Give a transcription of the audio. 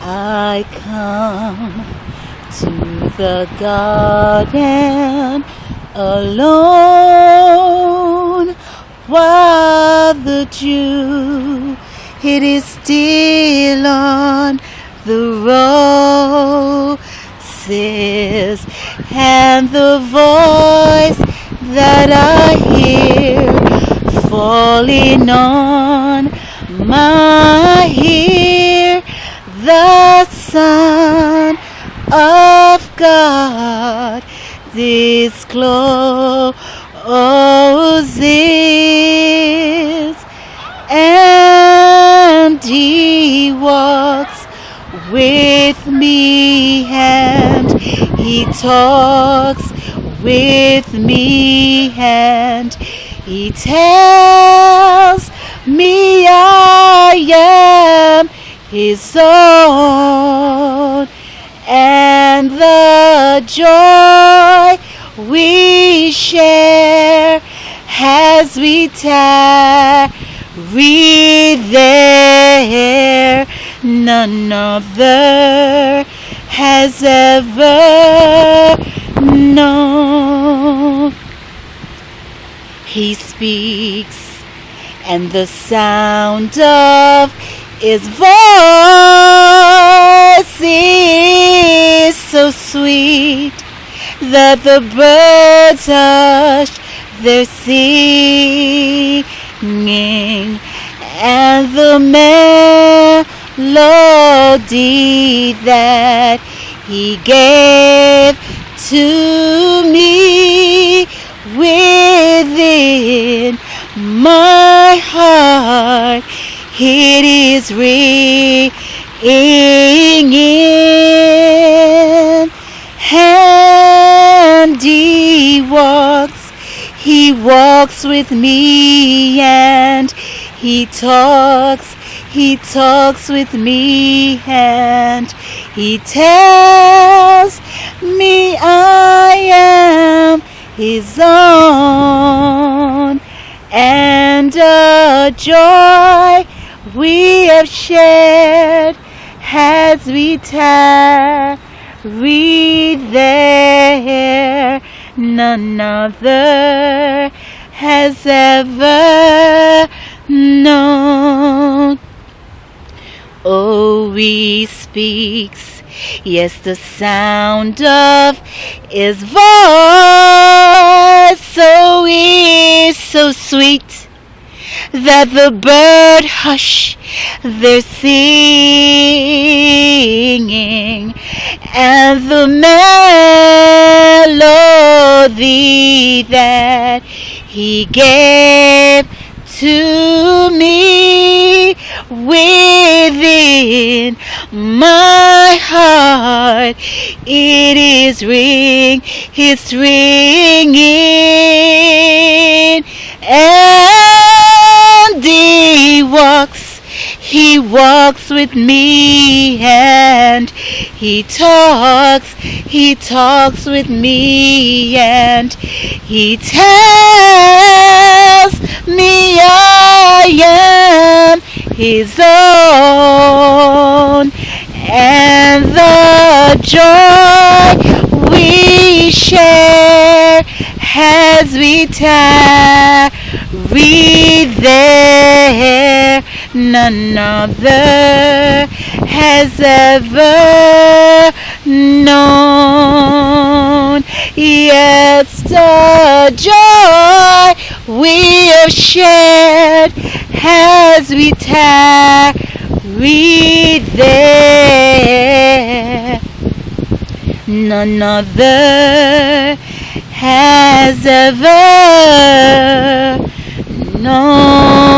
I come to the garden alone, while the dew, it is still on the roses, and the voice that I hear falling on my ear, the Son of God discloses, and He walks with me, and He talks with me, and He tells me I am His own, and the joy we share as we tarry there, none other has ever known. He speaks, and the sound of His voice is so sweet that the birds hush their singing, and the melody that He gave to me within my heart, it is ringing in, and He walks with me, and He talks with me, and He tells me I am His own, and a joy we have shared as we tarry there, none other has ever known. Oh, He speaks, yes, the sound of His voice is so sweet that the bird hush their singing, and the melody that He gave to me within my heart, it's ringing, and He walks with me, and He talks with me, and He tells me I am His own, and the joy we share as we tarry there, none other has ever known. Yes, the joy we have shared as we tarry there, none other has ever known.